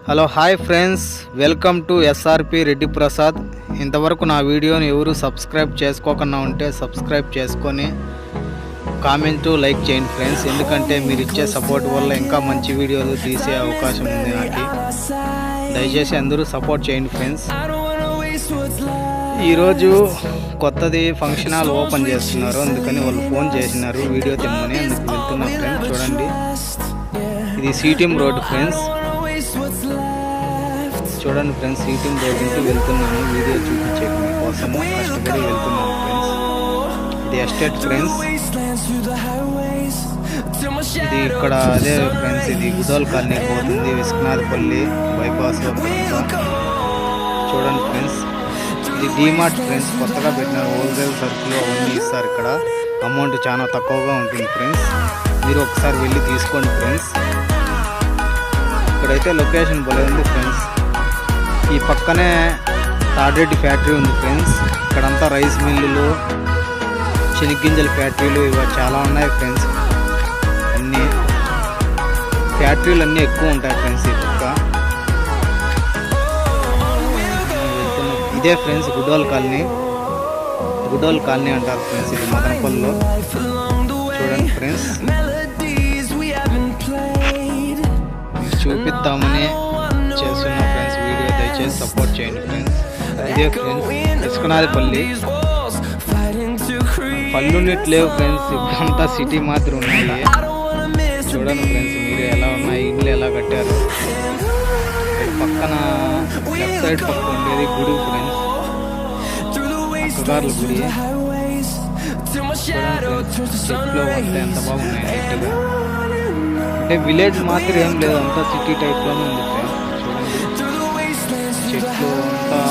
Hello hi friends, welcome to SRP Reddy Prasad. ఇంతవరకు నా వీడియోని ఎవరు సబ్స్క్రైబ్ చేసుకోకుండా ఉంటే సబ్స్క్రైబ్ చేసుకొని కామెంటు లైక్ చేయండి ఫ్రెండ్స్. ఎందుకంటే మీరు ఇచ్చే సపోర్ట్ వల్ల ఇంకా మంచి వీడియోలు తీసే అవకాశం ఉంది నాకు. దయచేసి అందరూ సపోర్ట్ చేయండి ఫ్రెండ్స్. ఈరోజు కొత్తది ఫంక్షన్ హాల్ ఓపెన్ చేస్తున్నారు, అందుకని వాళ్ళు ఫోన్ చేసినారు వీడియో తెమ్మని, అందుకు వెళ్తున్నా ఫ్రెండ్స్. చూడండి, ఇది సిటీఎం రోడ్ ఫ్రెండ్స్. చూడండి ఫ్రెండ్స్, సిటీఎం రోడ్ నుంచి వెళ్తున్నాను, వీడియో చూపించే మీకోసము కష్టపడి వెళ్తున్నాను ఫ్రెండ్స్. ఇది ఎస్టేట్ ఫ్రెండ్స్. ఇది ఇక్కడ అదే ఫ్రెండ్స్, ఇది గుడోల్ కాలనీ పోతుంది, విశ్వనాథపల్లి బైపాస్. చూడండి ఫ్రెండ్స్, ఇది డీమార్ట్ ఫ్రెండ్స్, కొత్తగా పెట్టిన హోల్సేల్ సరుకులు అవన్నీ ఇస్తారు. ఇక్కడ అమౌంట్ చాలా తక్కువగా ఉంటుంది ఫ్రెండ్స్, మీరు ఒకసారి వెళ్ళి తీసుకోండి ఫ్రెండ్స్. ఇక్కడైతే లొకేషన్ భలే ఉంది ఫ్రెండ్స్. ఈ పక్కనే తాడరెడ్డి ఫ్యాక్టరీ ఉంది ఫ్రెండ్స్. ఇక్కడంతా రైస్ మిల్లులు, శనగ్గింజల ఫ్యాక్టరీలు ఇవి చాలా ఉన్నాయి ఫ్రెండ్స్. అన్నీ ఫ్యాక్టరీలు అన్నీ ఎక్కువ ఉంటాయి ఫ్రెండ్స్ ఈ పక్క. ఇదే ఫ్రెండ్స్ గుడోల్ కాలనీ. గుడోల్ కాలనీ అంటారు ఫ్రెండ్స్, ఇది మదనపల్లిలో. చూడండి ఫ్రెండ్స్, మీకు చూపిద్దామని చేస్తున్నా ఫ్రెండ్స్ వీడియో, దయచేసి సపోర్ట్ చేయండి ఫ్రెండ్స్. ఇదే ఫ్రెండ్స్ విశ్వనాథపల్లి. పల్లెటూరు లేవు ఫ్రెండ్స్, ఇప్పుడంతా సిటీ మాత్రం ఉన్నాయి. చూడండి ఫ్రెండ్స్, మీరు ఎలా ఉన్నాయి, ఇల్లు ఎలా కట్టారు. పక్కన లెఫ్ట్ సైడ్ పక్క ఉండేది గుడి ఫ్రెండ్స్, అక్కగారుల గుడి. చెట్లు అంతా ఎంత బాగున్నాయి నీట్గా. అంటే విలేజ్ మాత్రం ఏం లేదు, అంతా సిటీ టైప్లోనే ఉంది ఫ్రెండ్స్. చెట్లు అంతా.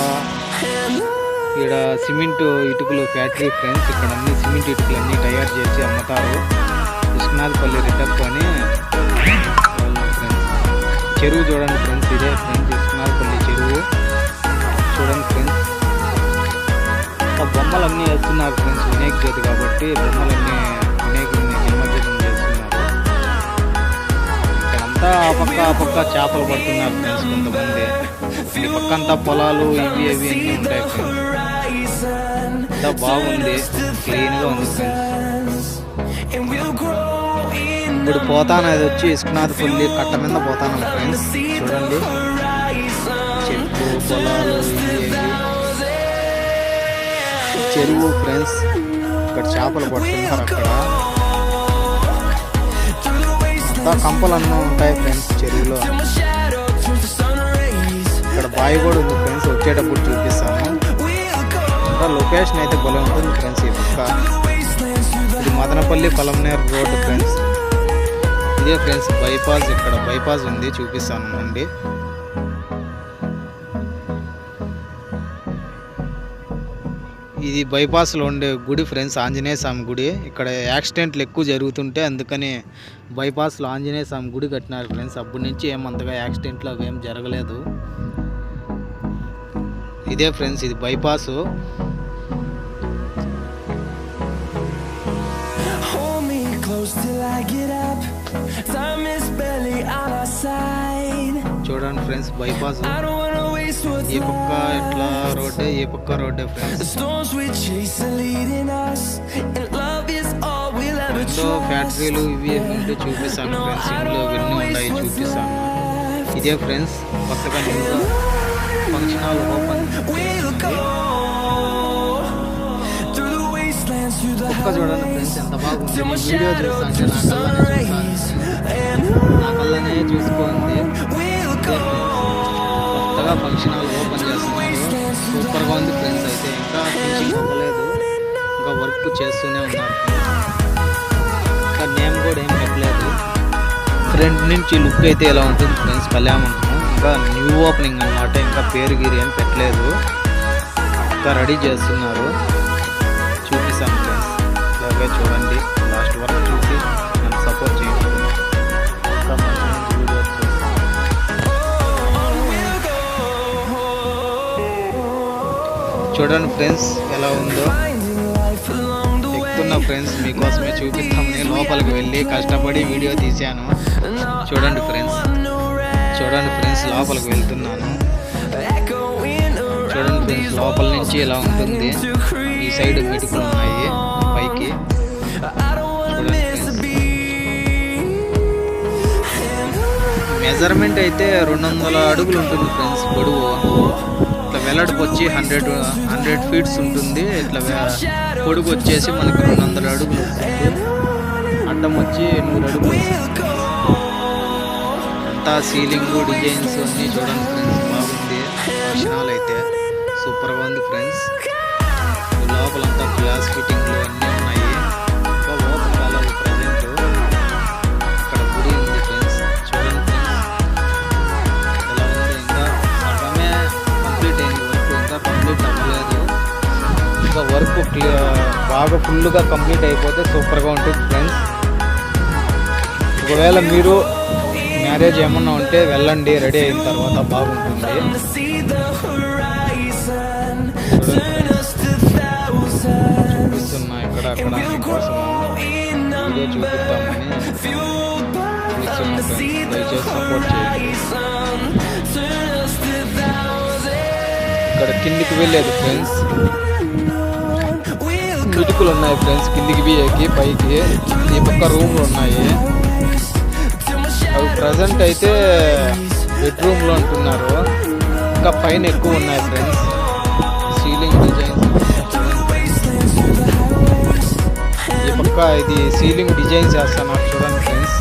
ఇక్కడ సిమెంట్ ఇటుకలు ఫ్యాక్టరీ ఫ్రెండ్స్. ఇక్కడ అన్ని సిమెంట్ ఇటుకలు అన్నీ తయారు చేసి అమ్ముతారు. విశ్వనాథపల్లి రెడ్డప్ప అని ఫ్రెండ్స్. చెరువు చూడండి ఫ్రెండ్స్, ఇదే ఫ్రెండ్స్ విశ్వనాథపల్లి చెరువు. చూడండి ఫ్రెండ్స్, బొమ్మలన్నీ వేస్తున్నారు ఫ్రెండ్స్, వినాయక చవితి కాబట్టి బొమ్మలన్నీ వినాయకుడిని నిమజ్జనం చేస్తున్నారు. ఇక్కడంతా ఆ పక్క చేపలు పడుతున్నారు ఫ్రెండ్స్ కొంతమంది. ఈ పక్క అంతా పొలాలు ఇవి అవి అన్నీ ఉంటాయి ఫ్రెండ్స్. అంతా బాగుంది, క్లీన్గా ఉంది ఫ్రెండ్స్. ఇప్పుడు పోతాను, అది వచ్చి విశ్వనాథపల్లి కట్ట మీద పోతాను ఫ్రెండ్స్. చూడండి, చెట్లు పొలాలు చెరువు ఫ్రెండ్స్. ఇక్కడ చేపలు పడుతున్నారు. అక్కడ అంతా కంపలన్నీ ఉంటాయి ఫ్రెండ్స్ చెరువులో. ఇక్కడ బావి కూడా ఉంది ఫ్రెండ్స్, వచ్చేటప్పుడు చూపిస్తాను. ఇంకా లొకేషన్ అయితే భలే ఉంటుంది ఫ్రెండ్స్. ఈ పక్క ఇది మదనపల్లి పలమనేరు రోడ్డు ఫ్రెండ్స్. ఇదే ఫ్రెండ్స్ బైపాస్. ఇక్కడ బైపాస్ ఉంది, చూపిస్తాను అండి. ఇది బైపాస్లో ఉండే గుడి ఫ్రెండ్స్, ఆంజనేయ స్వామి గుడి. ఇక్కడ యాక్సిడెంట్లు ఎక్కువ జరుగుతుంటే అందుకని బైపాస్లో ఆంజనేయ స్వామి గుడి కట్టినారు ఫ్రెండ్స్. అప్పటి నుంచి ఏమంతగా యాక్సిడెంట్లు అవి ఏం జరగలేదు. ఇదే ఫ్రెండ్స్, ఇది బైపాసు. చూడండి ఫ్రెండ్స్ బైపాస్. ఈ పక్క ఎట్లా రోడ్డే, ఈ పక్క రోడ్డే ఫ్రెండ్స్. ఎన్నో ఫ్యాక్టరీలు ఇవి ఉంటే చూపిస్తాను ఫ్రెండ్స్, ఇంట్లో ఇవన్నీ ఉన్నాయి చూపిస్తాను. ఇదే ఫ్రెండ్స్ కొత్తగా న్యూగా ఫంక్షన్ హాల్ ఓపెన్. ఒక్క చూడండి ఫ్రెండ్స్ ఎంత బాగుంది. వీడియో చూస్తాంటే నా కళ్ళనే చూసుకోండి. కొత్తగా ఫంక్షన్ హాల్ ఓపెన్ చేస్తున్నారు, సూపర్గా ఉంది ఫ్రెండ్స్. అయితే ఇంకా ఫినిషింగ్ అవ్వలేదు, ఇంకా వర్క్ చేస్తూనే ఉన్నారు. ఇంకా నేమ్ కూడా ఏం పెట్టలేదు. ఫ్రంట్ నుంచి లుక్ అయితే ఎలా ఉంటుంది ఫ్రెండ్స్, కళ్యాణం. ఇంకా న్యూ ఓపెనింగ్ అన్నమాట, ఇంకా పేరు గిరి ఏం పెట్టలేదు, ఇంకా రెడీ చేస్తున్నారు. చూపిస్తాను ఫ్రెండ్స్, ఇలాగే చూడండి లాస్ట్ వరకు చూసి నన్ను సపోర్ట్ చేయండి. ఇంకా మంచి మంచి వీడియోస్ చూడండి ఫ్రెండ్స్ ఎలా ఉందో. ఎక్కుతున్న ఫ్రెండ్స్, మీకోసమే చూపిస్తామని లోపలికి వెళ్ళి కష్టపడి వీడియో తీశాను. చూడండి ఫ్రెండ్స్, చూడండి ఫ్రెండ్స్, లోపలికి వెళ్తున్నాను. చూడండి ఫ్రెండ్స్, లోపల నుంచి ఇలా ఉంటుంది. ఈ సైడ్ మెటుకులు ఉన్నాయి పైకి. చూడండి ఫ్రెండ్స్, మెజర్మెంట్ అయితే 200 అడుగులు ఉంటుంది ఫ్రెండ్స్ పొడవు. ఇట్లా వెడల్పు వచ్చి 100 ఫీట్స్ ఉంటుంది. ఇట్లా పొడుగు వచ్చేసి మనకి 200 అడుగులు ఉంటుంది. అడ్డం వచ్చి 100 అడుగులు. అంతా సీలింగ్ డిజైన్స్ అన్నీ చూడండి ఫ్రెండ్స్, బాగుంది. లక్షణాలు అయితే సూపర్గా ఉంది ఫ్రెండ్స్. లోపలంతా గ్లాస్ ఫిట్టింగ్లు అన్నీ ఉన్నాయి. ఓపెన్ కాలేదు ప్రజెంట్. ఇక్కడ గుడి ఉంది ఫ్రెండ్స్. చూడండి ఫ్రెండ్స్, ఎలా ఉంది. ఇంకా సగమే కంప్లీట్ అయింది వర్క్, ఇంకా కంప్లీట్ అవ్వలేదు. ఇంకా వర్క్ బాగా ఫుల్గా కంప్లీట్ అయిపోతే సూపర్గా ఉంటుంది ఫ్రెండ్స్. ఒకవేళ మీరు మ్యారేజ్ ఏమన్నా ఉంటే వెళ్ళండి, రెడీ అయిన తర్వాత బాగుంటుంది. చూపిస్తున్నా ఇక్కడ అక్కడ కోసం వీడియో చూపిద్దామని. దయచేసి సపోర్ట్ చేయండి. ఇక్కడ కిందికి వెళ్ళేది ఫ్రెండ్స్, కిటికీలు ఉన్నాయి ఫ్రెండ్స్. కిందికి బియ్యకి పైకి ఈ పక్క రూమ్లు ఉన్నాయి. అవి ప్రజెంట్ అయితే బెడ్రూమ్లో అంటున్నారు. ఇంకా పైన ఎక్కువ ఉన్నాయి ఫ్రెండ్స్. సీలింగ్ డిజైన్స్ ఈ పక్క ఇది సీలింగ్ డిజైన్స్ వేస్తున్నారు. చూడండి ఫ్రెండ్స్,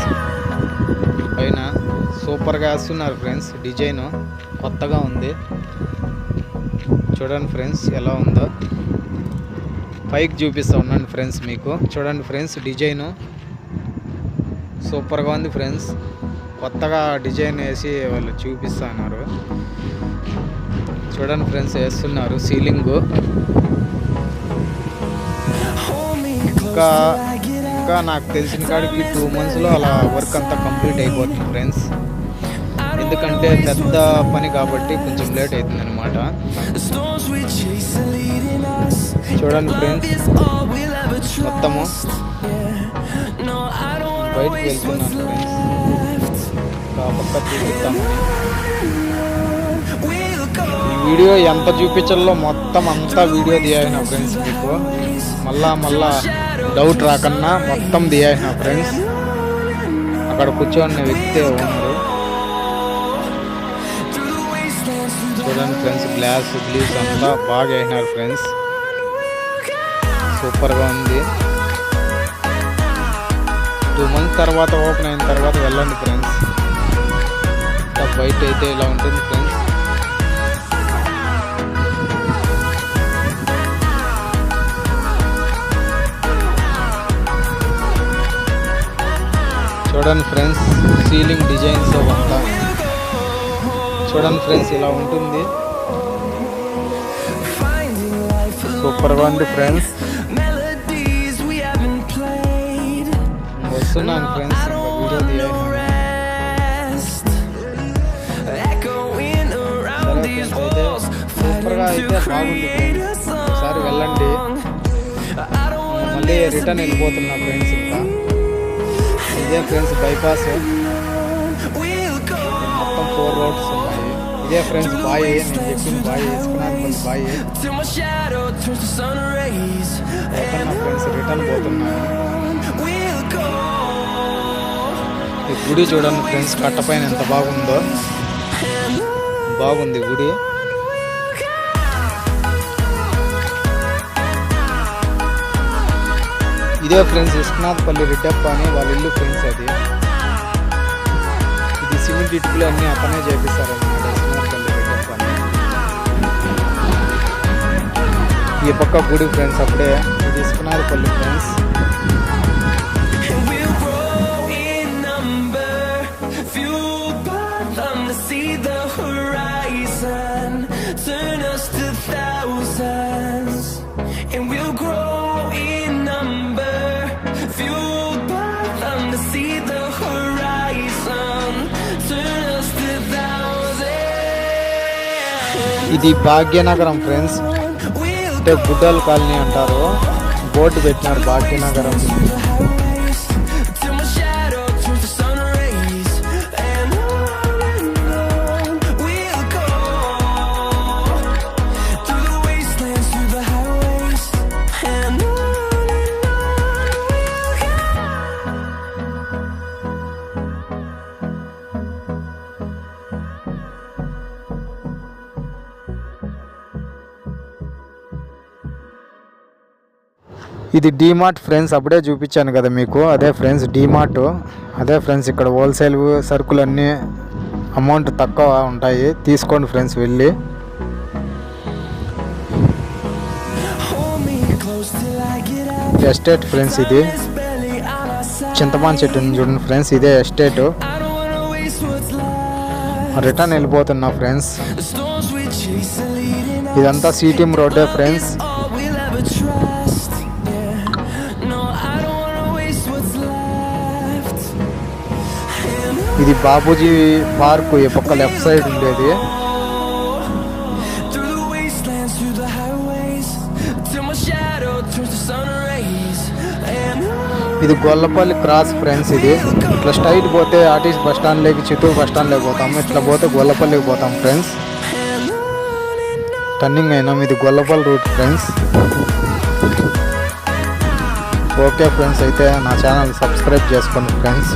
పైన సూపర్గా వేస్తున్నారు ఫ్రెండ్స్. డిజైన్ కొత్తగా ఉంది. చూడండి ఫ్రెండ్స్ ఎలా ఉందో. పైకి చూపిస్తా ఉన్నాను ఫ్రెండ్స్ మీకు. చూడండి ఫ్రెండ్స్, డిజైను సూపర్గా ఉంది ఫ్రెండ్స్. కొత్తగా డిజైన్ వేసి వాళ్ళు చూపిస్తున్నారు. చూడండి ఫ్రెండ్స్, వేస్తున్నారు సీలింగు. ఇంకా నాకు తెలిసిన కాడికి 2 monthsలో అలా వర్క్ అంతా కంప్లీట్ అయిపోతుంది ఫ్రెండ్స్. ఎందుకంటే పెద్ద పని కాబట్టి కొంచెం లేట్ అవుతుంది అనమాట. చూడండి ఫ్రెండ్స్, మొత్తము బయటకు వెళ్తున్నాను ఫ్రెండ్స్. పక్క చూపిస్తామని ఈ వీడియో ఎంత చూపించాలో మొత్తం అంతా వీడియో తీయాలి ఫ్రెండ్స్. మీకు మళ్ళా డౌట్ రాకన్నా మొత్తం తీయాలి ఫ్రెండ్స్. అక్కడ కూర్చొని వ్యక్తి ఉన్నారు. చూడండి ఫ్రెండ్స్, గ్లాస్ అంతా బాగా వేసినారు ఫ్రెండ్స్. సూపర్గా ఉంది. 2 months తర్వాత ఓపెన్ అయిన తర్వాత వెళ్ళండి ఫ్రెండ్స్. బయట అయితే ఇలా ఉంటుంది ఫ్రెండ్స్. చూడండి ఫ్రెండ్స్, సీలింగ్ డిజైన్స్ అంతా చూడండి ఫ్రెండ్స్, ఇలా ఉంటుంది. సూపర్గా ఉంది ఫ్రెండ్స్. వస్తున్నాను ఫ్రెండ్స్, వీడియో తీయాలి. సూపర్గా అయితే బాగుంది ఫ్రెండ్స్. ఒకసారి వెళ్ళండి. మళ్ళీ రిటర్న్ వెళ్ళిపోతున్నా ఫ్రెండ్స్. ఇంకా ఇదే ఫ్రెండ్స్ బైపాస్. మొత్తం 4 roads ఉన్నాయి. ఇదే ఫ్రెండ్స్ బాయ్, నేను చెప్పింది బాయ్ వేసుకున్నాను. కొన్ని బాయ్ పోతున్నా ఫ్రెండ్స్, రిటర్న్ పోతున్నాను. ఈ గుడి చూడండి ఫ్రెండ్స్, కట్టపైన ఎంత బాగుందో. బాగుంది గుడి. ఇదే ఫ్రెండ్స్ విశ్వనాథపల్లి రెడ్డప్ప అని వాళ్ళ ఇల్లు ఫ్రెండ్స్. అది ఇది సిమెంట్ ఇటుకలు అన్నీ అతనే చేపిస్తారన్నమాట, విశ్వనాథపల్లి రెడ్డప్ప అని. ఈ పక్క గుడి ఫ్రెండ్స్, అప్పుడే ఇది విశ్వనాథపల్లి ఫ్రెండ్స్. ఇది భాగ్యనగరం ఫ్రెండ్స్, అంటే గుడ్డల్ కాలనీ అంటారు. బోర్డు పెట్టినారు భాగ్యనగరం. ఇది డీమార్ట్ ఫ్రెండ్స్, అప్పుడే చూపించాను కదా మీకు, అదే ఫ్రెండ్స్ డీమార్ట్. అదే ఫ్రెండ్స్ ఇక్కడ హోల్సేల్ సరుకులు అన్నీ అమౌంట్ తక్కువ ఉంటాయి, తీసుకోండి ఫ్రెండ్స్ వెళ్ళి. ఎస్టేట్ ఫ్రెండ్స్, ఇది చింతమాన్ చెట్టు ఉంది చూడండి ఫ్రెండ్స్, ఇదే ఎస్టేట్. రిటర్న్ వెళ్ళిపోతున్నా ఫ్రెండ్స్. ఇదంతా సిటీఎం రోడ్డే ఫ్రెండ్స్. ఇది బాబూజీ పార్క్, ఈ పక్క లెఫ్ట్ సైడ్ ఉండేది. ఇది గొల్లపల్లి క్రాస్ ఫ్రెండ్స్. ఇది ఇట్లా స్ట్రైట్ పోతే ఆర్టీసీ బస్ స్టాండ్ లేకి, చిత్తూరు బస్ స్టాండ్ లేకి పోతాము. ఇట్లా పోతే గొల్లపల్లికి పోతాం ఫ్రెండ్స్. టర్నింగ్ అయినాం, ఇది Gollapalli route friends. Okay friends, అయితే నా ఛానల్ సబ్స్క్రైబ్ చేసుకోండి ఫ్రెండ్స్.